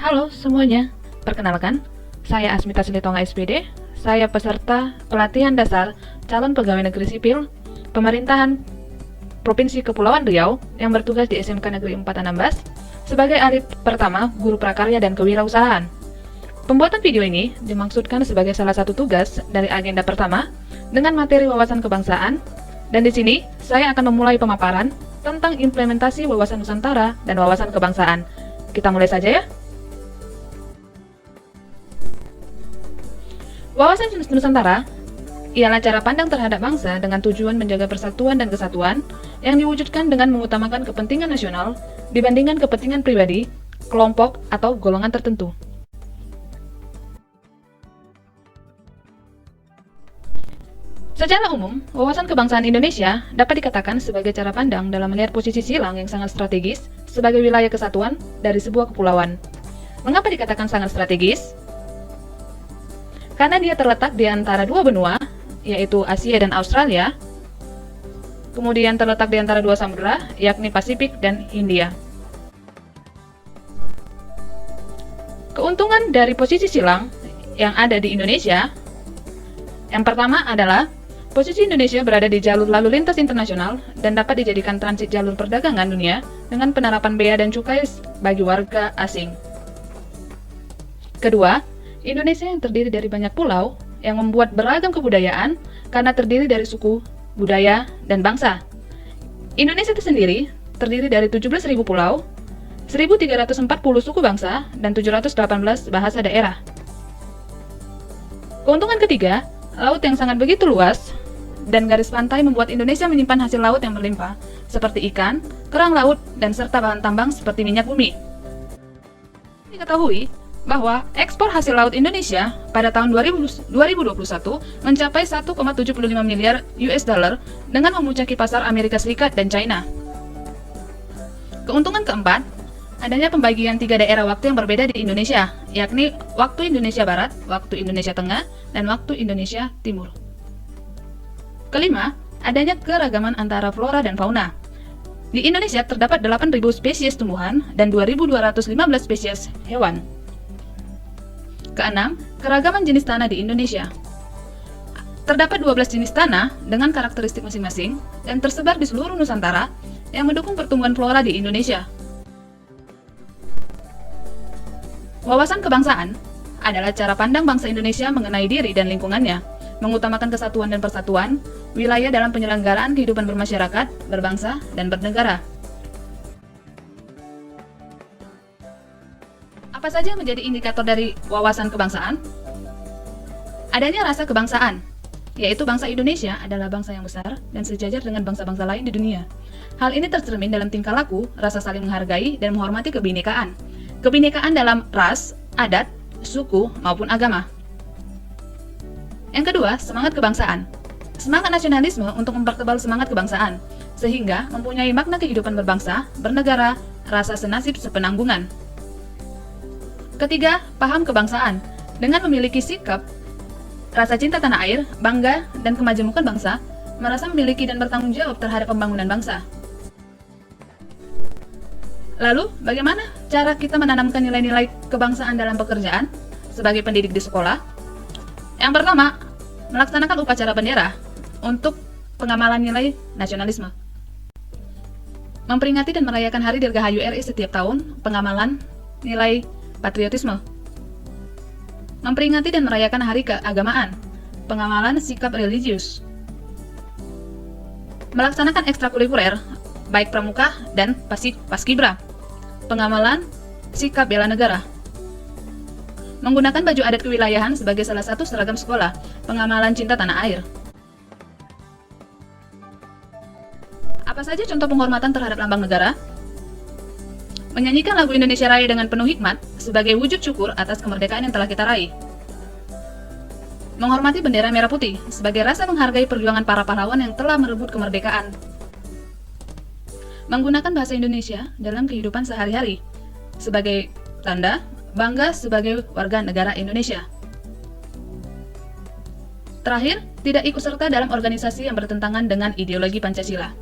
Halo semuanya, perkenalkan, saya Asmita Silitonga SPD, saya peserta pelatihan dasar calon pegawai negeri sipil pemerintahan Provinsi Kepulauan Riau yang bertugas di SMK Negeri 4 Anambas sebagai ahli pertama guru prakarya dan kewirausahaan. Pembuatan video ini dimaksudkan sebagai salah satu tugas dari agenda pertama dengan materi wawasan kebangsaan, dan di sini saya akan memulai pemaparan tentang implementasi wawasan Nusantara dan wawasan kebangsaan. Kita mulai saja ya. Wawasan Nusantara ialah cara pandang terhadap bangsa dengan tujuan menjaga persatuan dan kesatuan yang diwujudkan dengan mengutamakan kepentingan nasional dibandingkan kepentingan pribadi, kelompok, atau golongan tertentu. Secara umum, wawasan kebangsaan Indonesia dapat dikatakan sebagai cara pandang dalam melihat posisi silang yang sangat strategis sebagai wilayah kesatuan dari sebuah kepulauan. Mengapa dikatakan sangat strategis? Karena dia terletak di antara dua benua, yaitu Asia dan Australia, kemudian terletak di antara dua samudera, yakni Pasifik dan Hindia. Keuntungan dari posisi silang yang ada di Indonesia, yang pertama adalah posisi Indonesia berada di jalur lalu lintas internasional dan dapat dijadikan transit jalur perdagangan dunia dengan penerapan bea dan cukai bagi warga asing. Kedua, Indonesia yang terdiri dari banyak pulau yang membuat beragam kebudayaan karena terdiri dari suku, budaya, dan bangsa. Indonesia itu sendiri terdiri dari 17.000 pulau, 1.340 suku bangsa, dan 718 bahasa daerah. Keuntungan ketiga, laut yang sangat begitu luas dan garis pantai membuat Indonesia menyimpan hasil laut yang berlimpah, seperti ikan, kerang laut, dan serta bahan tambang seperti minyak bumi. Diketahui bahwa ekspor hasil laut Indonesia pada tahun 2021 mencapai 1,75 miliar US dollar dengan memuncaki pasar Amerika Serikat dan China. Keuntungan keempat, adanya pembagian 3 daerah waktu yang berbeda di Indonesia, yakni waktu Indonesia Barat, waktu Indonesia Tengah, dan waktu Indonesia Timur. Kelima, adanya keragaman antara flora dan fauna. Di Indonesia terdapat 8.000 spesies tumbuhan dan 2.215 spesies hewan. Keenam, keragaman jenis tanah di Indonesia. Terdapat 12 jenis tanah dengan karakteristik masing-masing dan tersebar di seluruh Nusantara yang mendukung pertumbuhan flora di Indonesia. Wawasan kebangsaan adalah cara pandang bangsa Indonesia mengenai diri dan lingkungannya, mengutamakan kesatuan dan persatuan, wilayah dalam penyelenggaraan kehidupan bermasyarakat, berbangsa, dan bernegara. Apa saja yang menjadi indikator dari wawasan kebangsaan? Adanya rasa kebangsaan, yaitu bangsa Indonesia adalah bangsa yang besar dan sejajar dengan bangsa-bangsa lain di dunia. Hal ini tercermin dalam tingkah laku, rasa saling menghargai, dan menghormati kebinekaan. Kebinekaan dalam ras, adat, suku, maupun agama. Yang kedua, semangat kebangsaan. Semangat nasionalisme untuk mempertebal semangat kebangsaan, sehingga mempunyai makna kehidupan berbangsa, bernegara, rasa senasib sepenanggungan. Ketiga, paham kebangsaan. Dengan memiliki sikap, rasa cinta tanah air, bangga, dan kemajemukan bangsa, merasa memiliki dan bertanggung jawab terhadap pembangunan bangsa. Lalu, bagaimana cara kita menanamkan nilai-nilai kebangsaan dalam pekerjaan sebagai pendidik di sekolah? Yang pertama, melaksanakan upacara bendera untuk pengamalan nilai nasionalisme. Memperingati dan merayakan Hari Dirgahayu RI setiap tahun, pengamalan nilai patriotisme. Memperingati dan merayakan Hari Keagamaan, pengamalan sikap religius. Melaksanakan ekstrakurikuler, baik pramuka dan paskibra, pengamalan sikap bela negara. Menggunakan baju adat kewilayahan sebagai salah satu seragam sekolah, pengamalan cinta tanah air. Apa saja contoh penghormatan terhadap lambang negara? Menyanyikan lagu Indonesia Raya dengan penuh hikmat sebagai wujud syukur atas kemerdekaan yang telah kita raih. Menghormati bendera merah putih sebagai rasa menghargai perjuangan para pahlawan yang telah merebut kemerdekaan. Menggunakan bahasa Indonesia dalam kehidupan sehari-hari sebagai tanda bangga sebagai warga negara Indonesia. Terakhir, tidak ikut serta dalam organisasi yang bertentangan dengan ideologi Pancasila.